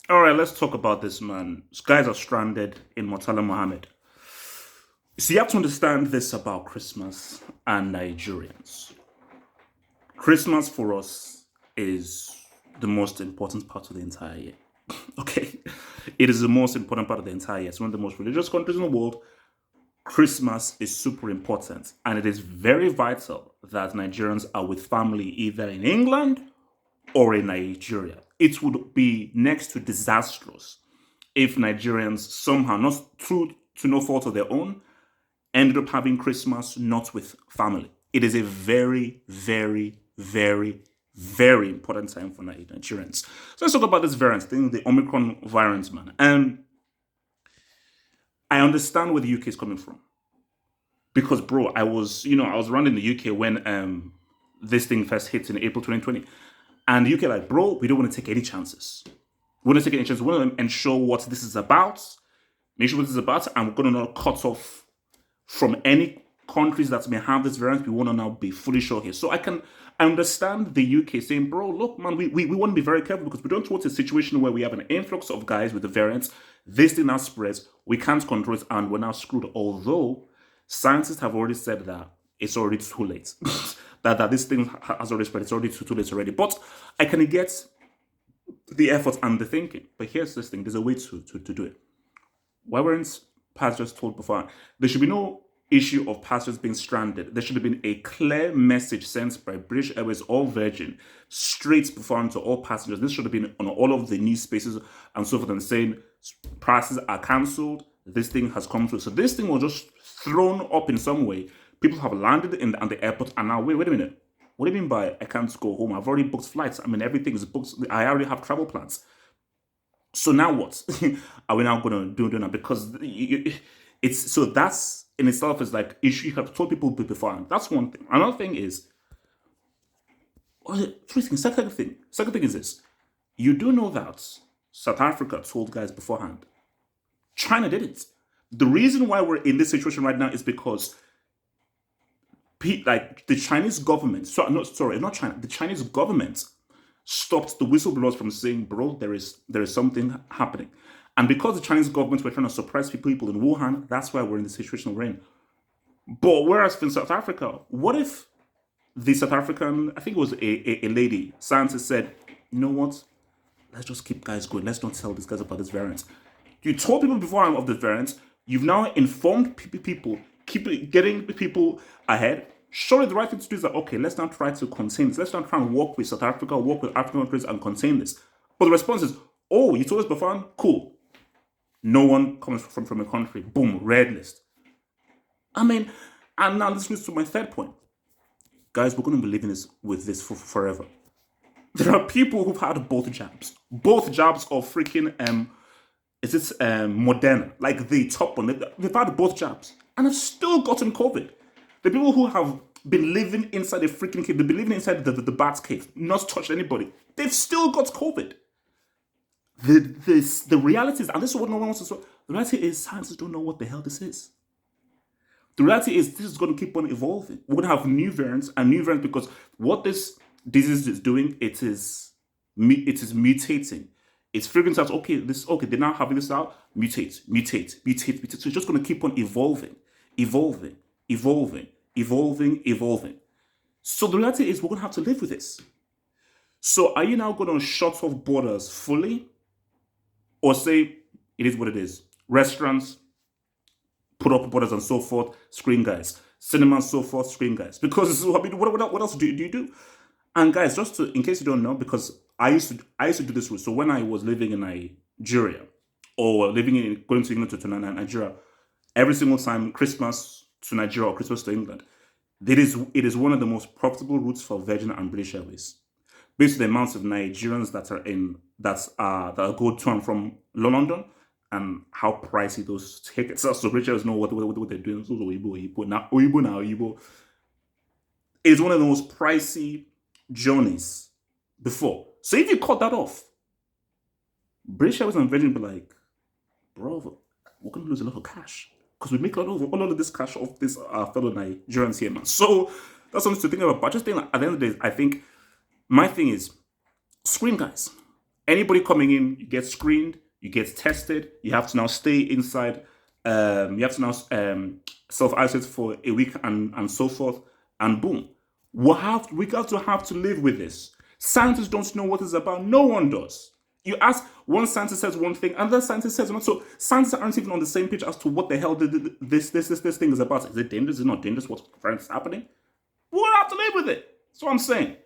All right, let's talk about this, man. These guys are stranded in Murtala Mohammed. So you have to understand this about Christmas and Nigerians. Christmas for us is the most important part of the entire year. Okay, it is the most important part of the entire year. It's one of the most religious countries in the world. Christmas is super important, and it is very vital that Nigerians are with family either in England or in Nigeria. It would be next to disastrous if Nigerians somehow, not through to no fault of their own, ended up having Christmas not with family. It is a very, very, very, very important time for Nigerians. So let's talk about this variant thing, the Omicron variant, man. And I understand where the UK is coming from because, bro, I was around in the UK when this thing first hit in April 2020, and the UK like, bro, we don't want to take any chances. We want to take any chances. We want to ensure what this is about, make sure what this is about, and we're going to not cut off from any countries that may have this variant. We want to now be fully sure here. So I understand the UK saying, bro, look, man, we want to be very careful because we don't want a situation where we have an influx of guys with the variants. This thing now spreads, we can't control it, and we're now screwed. Although scientists have already said that it's already too late. that this thing has already spread, it's already too late already. But I can get the effort and the thinking. But here's this thing: there's a way to do it. Why weren't pastors told before? There should be no issue of pastors being stranded. There should have been a clear message sent by British Airways or Virgin straight before to all passengers. This should have been on all of the news spaces and so forth and saying prices are cancelled. This thing has come through. So this thing was just thrown up in some way. People have landed at the airport and now, wait a minute. What do you mean by I can't go home? I've already booked flights. I mean, everything is booked. I already have travel plans. So now what are we now going to do now? Because it's so that's in itself is like issue. You have told people beforehand. That's one thing. Another thing is, three things. Second thing. Second thing is this: you do know that South Africa told guys beforehand. China didn't. The reason why we're in this situation right now is because like the Chinese government. So no, sorry, not China. The Chinese government stopped the whistleblowers from saying, bro, there is something happening. And because the Chinese government were trying to suppress people in Wuhan, that's why we're in the situation we're in. But whereas in South Africa, what if the South African, I think it was a lady, scientist said, you know what? Let's just keep guys going. Let's not tell these guys about this variant. You told people before of the variant. You've now informed people, keep getting people ahead. Surely the right thing to do is that, okay, let's now try to contain this. Let's now try and work with South Africa, work with African countries and contain this. But the response is, oh, you told us before? Cool. No one comes from a country. Boom, red list. I mean, and now this leads to my third point. Guys, we're going to be living with this for forever. There are people who've had both jabs of freaking is it Moderna, like the top one. They've had both jabs and have still gotten COVID. The people who have been living inside a freaking cave, they've been living inside the bat's cave, not touched anybody. They've still got COVID. The reality is, and this is what no one wants to say, the reality is scientists don't know what the hell this is. The reality is this is going to keep on evolving. We're going to have new variants and new variants because what this disease is doing, it is mutating. It's figuring out, okay, they're now having this out, mutate. So it's just going to keep on evolving, evolving. So the reality is we're going to have to live with this. So are you now going to shut off borders fully or say it is what it is? Restaurants, put up borders and so forth, screen guys. Cinema and so forth, screen guys. Because I mean, what else do you do? And guys, just in case you don't know, because I used to do this route. So when I was living in Nigeria or going to England to Nigeria, every single time Christmas to Nigeria or Christmas to England, it is one of the most profitable routes for Virgin and British Airways. Based on the amounts of Nigerians that go to and from London and how pricey those tickets are. So British Airways know what they're doing. So Oyibo. It is one of the most pricey journeys before. So if you cut that off, British Airways and Virgin be like, bro, we're going to lose a lot of cash because we make a lot of this cash off this fellow Nigerians here, man. So that's something to think about. But I just think like, at the end of the day, I think my thing is screen guys. Anybody coming in, you get screened, you get tested, you have to now stay inside, you have to now self-isolate for a week and so forth, and boom. We got to have to live with this. Scientists don't know what it's about. No one does. You ask, one scientist says one thing, another scientist says another. So scientists aren't even on the same page as to what the hell this thing is about. Is it dangerous? Is it not dangerous? What's happening? We'll have to live with it. That's what I'm saying.